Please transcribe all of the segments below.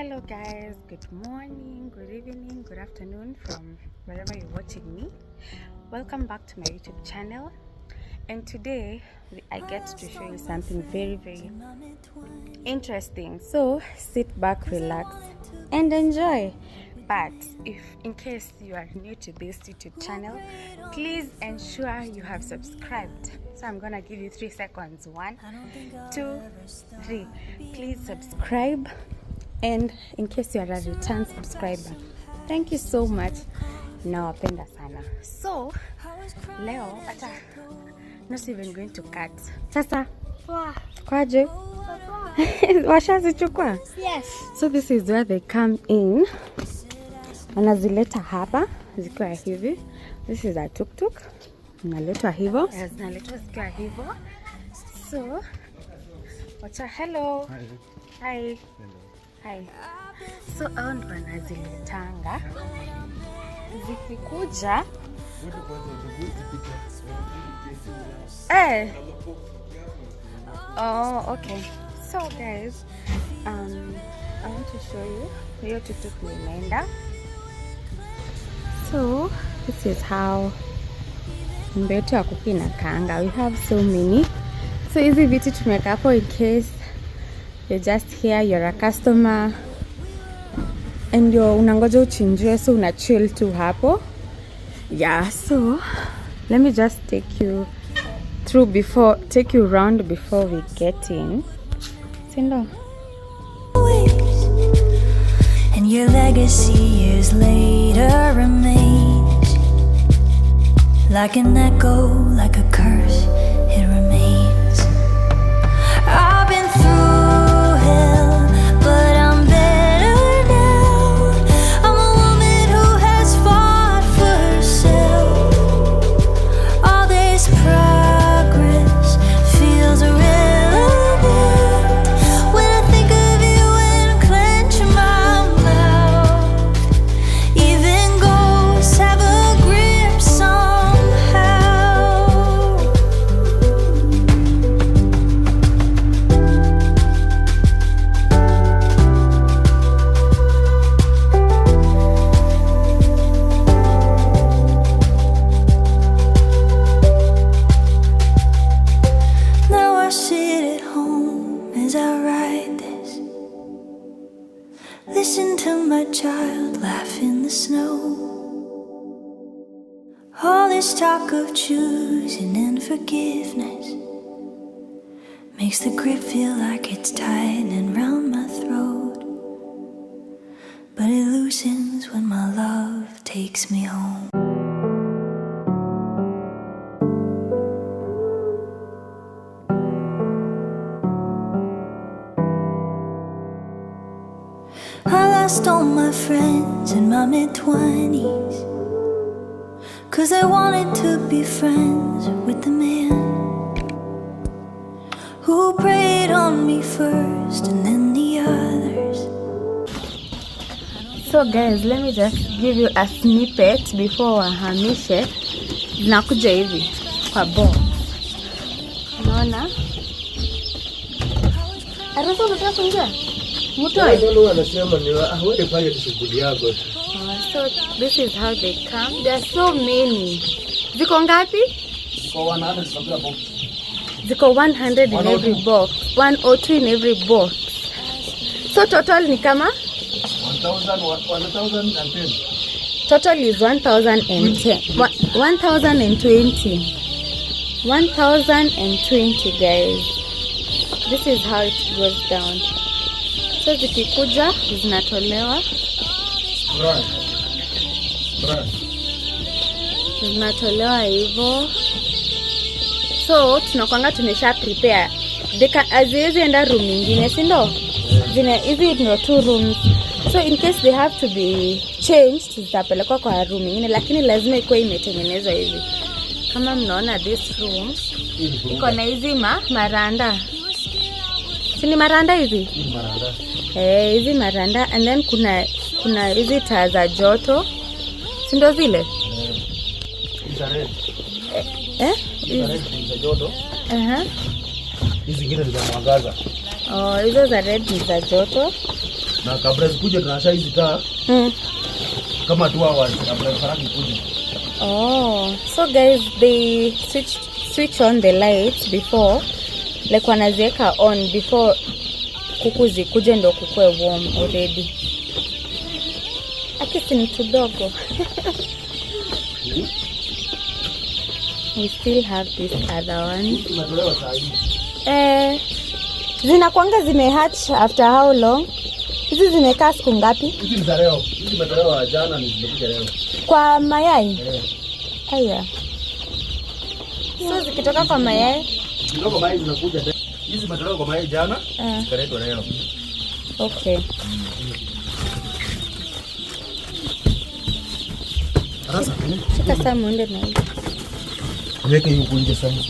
Hello guys, good morning, good evening, good afternoon from wherever you're watching me. Welcome back to my YouTube channel, and today I get to show you something very interesting. So sit back, relax and enjoy. But if in case you are new to this YouTube channel, please ensure you have subscribed. So I'm gonna give you 3 seconds. 1, 2, 3. Please subscribe. And in case you are a return subscriber, thank you so much. Nawapenda sana. So leo ata not even going to cut. Sasa kwaje? Washazichukua? Yes. So this is where they come in. Wanazileta hapa zikiwa hivi. This is a tuk-tuk. Naletwa hivyo. Yes, naletwa zikiwa hivyo. So wacha hello. Hi. Hello. Hi. So hao ndo wanaziletanga. Zikikuja oh, okay. So guys, I want to show you hiyo tuk-tuk imeenda. So this is how nyumba yetu ya kuku inakaanga. We have so many. So hizi viti tumeweka hapo in case you're just here, you're a customer and unangoja uchinjwe, so una chill tu hapo. Yeah, so let me just take you round before we get in. Sindo. And your legacy years later remains like an echo, like a curse, it remains. I've been through hell, but I'm better now. I'm a woman who has fought for herself. All this progress feels irrelevant when I think of you and clench my mouth. Even ghosts have a grip somehow. Now I sit at home as I write this. Listen to my child laugh in the snow. All this talk of choosing and forgiveness makes the grip feel like it's tightening round my throat. But it loosens when my love takes me home. I lost all my friends in my mid-20s 'cause I wanted to be friends with the man who preyed on me first and then the others. So guys, let me just give you a snippet before wahamishe. Zinakuja hivi kwa box. Unaona? Arasa unataka kuingia? So this is how they come. There are so many. Ziko ngapi? Ziko 100 in every box. 102 in every box. So total ni kama 1,010. total is 1,010. 1,020. 1,020 guys. This is how it goes down. So zikikuja zinatolewa. Zinatolewa hivyo. So tunakwanga tumesha prepare. Haziwezi enda room nyingine, si ndo? Hizi ndio 2 rooms. So in case they have to be changed, zitapelekwa kwa room nyingine, lakini lazima ikuwe imetengenezwa hivi. Kama mnaona this room iko na hizi maranda. Si ni maranda hizi? Maranda. Hizi maranda, and then kuna hizi taa za joto. Si ndio zile? Hizi za joto. Hizi zingine ni za mwangaza. Hizo za red ni za joto. Na kabla zikuje tunasha hizi taa. Kama 2 hours kabla faraki kuje. Oh, so guys, they switch on the lights before, like wanaziweka on before kuku zikuje ndo kukue warm already. Akisi ni tudogo. We still have this other one. Zinakuanga zimehatch after how long? Hizi zimekaa siku ngapi? Hizi ni za leo. Hizi zimetolewa jana ni zimekuja leo. Kwa mayai? Aya. So zikitoka kwa mayai? Zikitoka mayai zinakuja tena. Hizi zimetolewa kwa mayai jana, zikaletwa leo. Okay. Sasa, shika saa muende na hiyo. Weka hiyo kunje sana.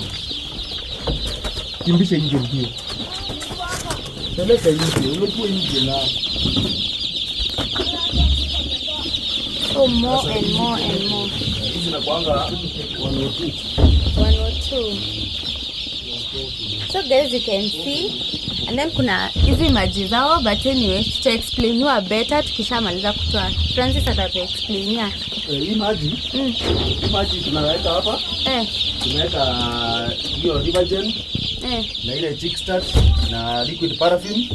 Kimbisha nje ndio. Peleka nje, umekuwa nje na. Oh, more and more and more. Hizi zinakuanga 102. 102. So guys, you can see, and then kuna hizi maji zao, but anyway, to explain you better tukishamaliza kutoa. Francis atatuexplainia. Hii maji. Hii maji tunaweka hapa. Tunaweka hiyo Rivergen. Na ile Chickstart na liquid paraffin.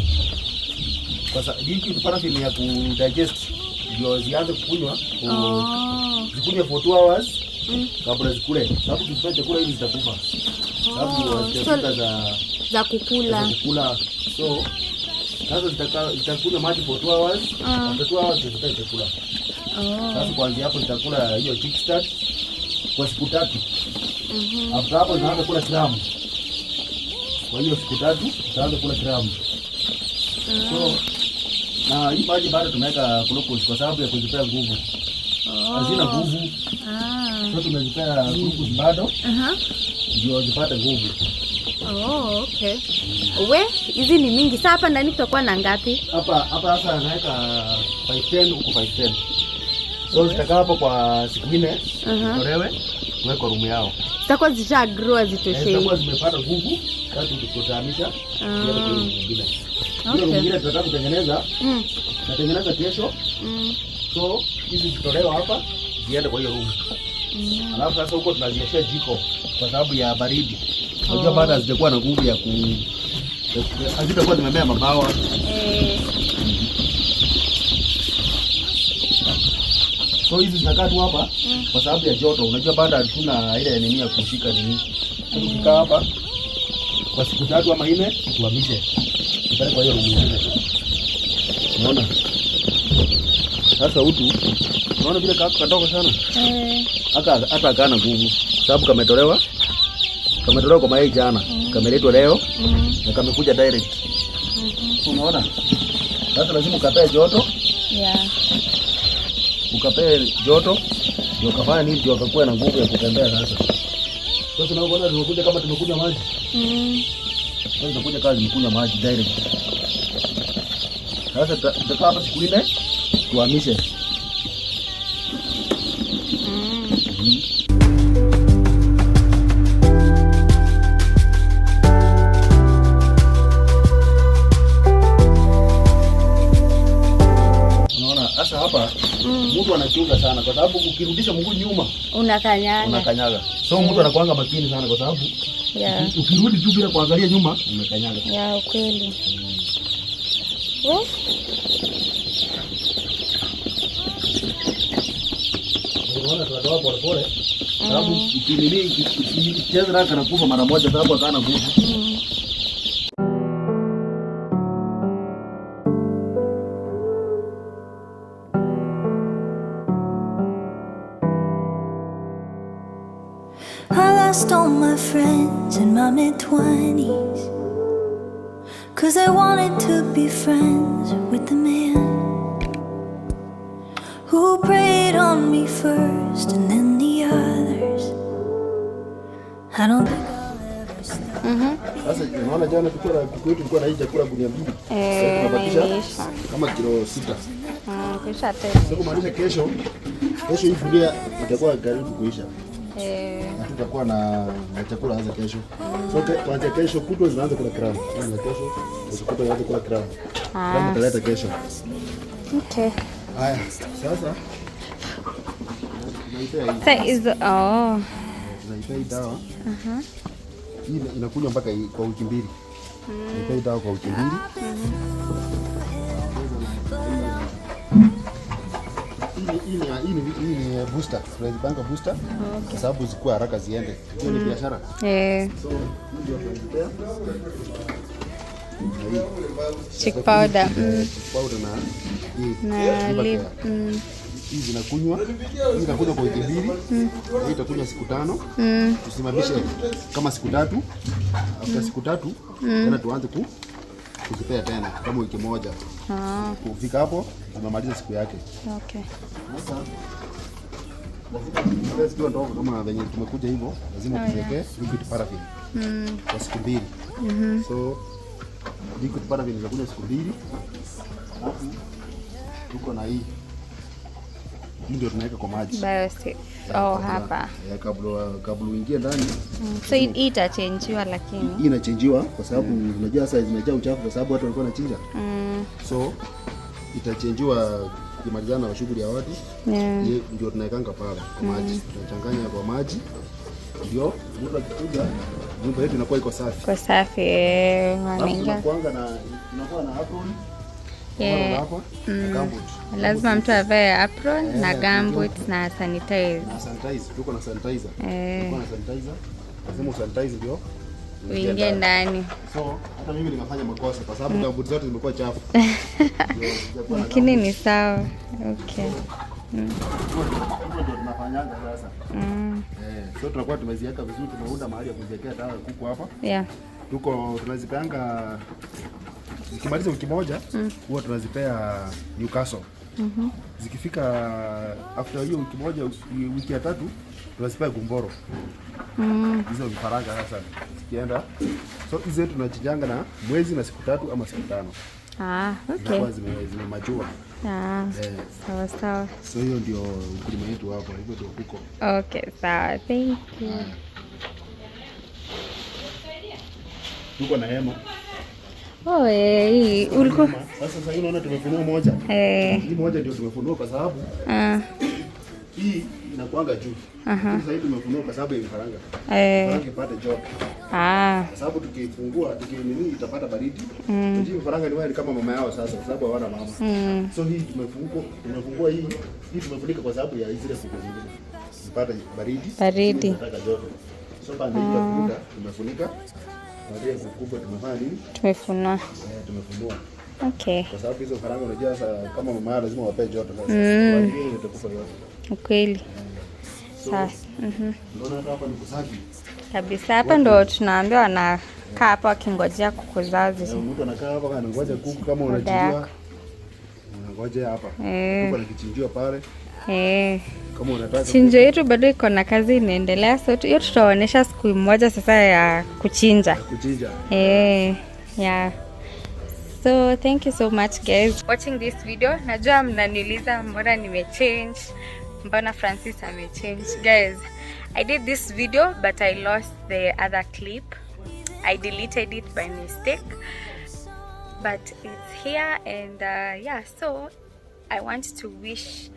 Kwa sababu liquid paraffin ya kudigest ndio zianze kukunywa. Zikunywe for 2 hours kabla zikule. Sababu tukifanya chakula hivi zitakufa. Sababu za kukula. So sasa zitakunywa maji for 2 hours. After 2 hours zitakuwa chakula. Sasa kuanzia hapo nitakula hiyo Chickstart kwa siku 3. After hapo naanza kula gramu. Kwa hiyo siku 3 tutaanza kula gramu. So na hii maji bado tumeweka glucose kwa sababu ya kuzipea nguvu. Hazina nguvu. So tumezipea glucose bado. Ndio zipate nguvu. Oh, okay. Hizi ni mingi. Sasa hapa ndani tutakuwa na ngapi? Hapa sasa naweka 510 huko 510. So zitakaa hapo kwa siku 4. Tolewe tuweke room yao. Zitakuwa zisha grow zitoshei. Zitakuwa zimepata nguvu, sasa tutahamisha ndio kwa nyingine. Ndio nyingine tutataka kutengeneza. Natengeneza kesho. So hizi zitolewa hapa ziende kwa hiyo room. Alafu sasa huko tunaziwekea jiko kwa sababu ya baridi. Unajua baada hazijakuwa na nguvu ya hazitakuwa zimemea mabawa. So hizi zinakaa tu hapa kwa sababu ya joto. Unajua baada hatuna ile nini ya kushika nini. Tukikaa hapa kwa siku 3 ama 4 tuhamishe. Tupeleke kwa hiyo room nyingine. Unaona? Sasa utu unaona vile kadogo sana? Hata kana nguvu. Sababu kametolewa kwa mayai jana. Kameletwa leo na kamekuja direct. Unaona? Sasa lazima ukapee joto. Ukapee joto ndio kafanya nini ndio akakuwa na nguvu ya kutembea sasa. Sasa unaona tumekuja kama tumekunywa maji. Sasa tunakuja kazi mkunywa maji direct. Sasa tutakaa hapa siku 4 tuhamishe. Sasa hapa mtu anachunga sana kwa sababu ukirudisha mguu nyuma unakanyaga. So mtu anakuanga makini sana kwa sababu ukirudi tu bila kuangalia nyuma umekanyaga. Ukweli. Unaona tunatoa pole pole. Sababu ukicheza raka na kufa mara moja sababu akana nguvu. lost all my friends in my mid-20s, 'cause I wanted to be friends with the man who preyed on me first and then the others. I don't think I'll ever stop. Sasa unaona jana tulikuwa na hii chakula gunia mbili. Sasa tunabakisha kama kilo 6. Kisha tena. Sasa kumaanisha kesho hii gunia itakuwa karibu kuisha. Tutakuwa na chakula hasa kesho. So kwa kesho kutwa zinaanza kula kramu. Kesho usikute uanze kula kramu. Lazima utaleta kesho. Okay. Haya, sasa Sasa is tunaipea hii dawa. Hii inakunywa mpaka kwa wiki 2. Tunaipea hii dawa kwa wiki 2. Hii ni booster. Tunazipanga booster kwa sababu zikuwe haraka ziende. Hiyo ni biashara. So, hii ndio tunazipea. Chick powder. Powder na lip. Hii zinakunywa kwa wiki 2. Hii itakunywa siku 5. Tusimamishe kama siku 3. After siku 3 tena tuanze kuzipea tena kama wiki 1. Kufika hapo tumemaliza siku yake. Okay. Sasa lazima zikiwa ndogo kama venye tumekuja hivyo, lazima tuweke liquid paraffin kwa siku 2. So liquid paraffin inakunywa siku 2. Alafu tuko na hii ndio tunaweka kwa maji. Biosafe. Hapa. Kabla uingie ndani. So hii itachangewa lakini. Hii inachangewa kwa sababu unajua sasa zimejaa uchafu kwa sababu watu walikuwa wanachinja. So itachangewa kimalizana na shughuli ya watu. Ndio tunawekanga pale kwa maji. Tunachanganya kwa maji. Ndio mtu akikuja nyumba yetu inakuwa iko safi. Kwa safi. Tunakuwa na apron. Lazima mtu avae apron na gumboot na sanitize. Tuko na sanitizer. Lazima sanitize ndio uingie ndani. So hata mimi nimefanya makosa kwa sababu gumboot zote zimekuwa chafu. Lakini ni sawa. Okay. Ndio tunafanyanga sasa. So tunakuwa tumeziweka vizuri, tumeunda mahali ya kuziwekea dawa kuku hapa. Tunazipanga zikimaliza wiki 1 huwa tunazipea Newcastle. Zikifika after hiyo wiki 1, wiki ya 3 tunazipea Gumboro. Hizo vifaranga sasa zikienda. So hizo tunachinjanga na mwezi na siku 3 ama siku 5. Okay. Zimemajua. Sawa. So hiyo ndio ukulima yetu hapa, hivyo ndio kuko. Okay, sawa. Thank you. Tuko na hema. Hii ulikuwa sasa unaona tumefunua moja. Hii moja ndio tumefunua kwa sababu hii inakuanga juu. Sasa hivi tumefunua kwa sababu ya vifaranga. Vifaranga ipate joto. Kwa sababu tukifungua itapata baridi. Ndio vifaranga ni wale kama mama yao sasa kwa sababu hawana mama. So hii tumefungua hii tumefunika kwa sababu ya zile kuku zingine. Ipate baridi. Nataka joto. So pande hii ya tumefunika. Ndio kubwa tumefanya nini? Tumefunua. Okay. Kwa sababu hizo faranga unajua sasa kama mama lazima wape joto sasa. Kwa hiyo itakufa yote. Kweli. Sasa. Unaona hapa ni kusafi. Kabisa hapa ndo tunaambiwa wanakaa hapa wakingojea kuku zao. Mtu anakaa hapa anangoja kuku kama unajua. Unangoja hapa. Kuku anakichinjiwa pale. Kama unataka chinjo yetu bado iko na kazi inaendelea, so hiyo tutaonyesha siku moja sasa ya kuchinja. Yeah. So thank you so much guys watching this video. Najua mnaniuliza mbona nimechange, mbona Francis amechange. Guys, I did this video but I lost the other clip. I deleted it by mistake, but it's here and yeah, so I want to wish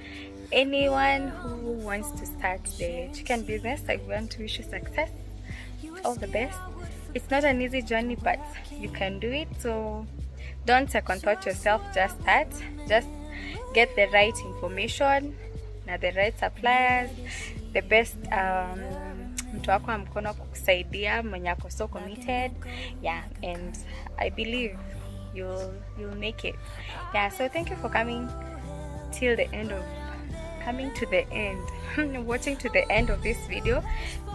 anyone who wants to start the chicken business, I want to wish you success, all the best. It's not an easy journey, but you can do it. So don't second thought yourself, just start, just get the right information na the right suppliers, the best mtu wako wa mkono kukusaidia mwenye ako so committed. Yeah, and I believe you'll make it. Yeah, so thank you for coming till the end of watching to the end of this video.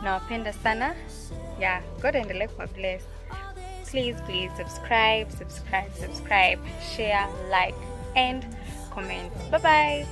Nawapenda sana. Yeah, God endelee kuwa bless. Please subscribe, share, like and comment. Bye bye.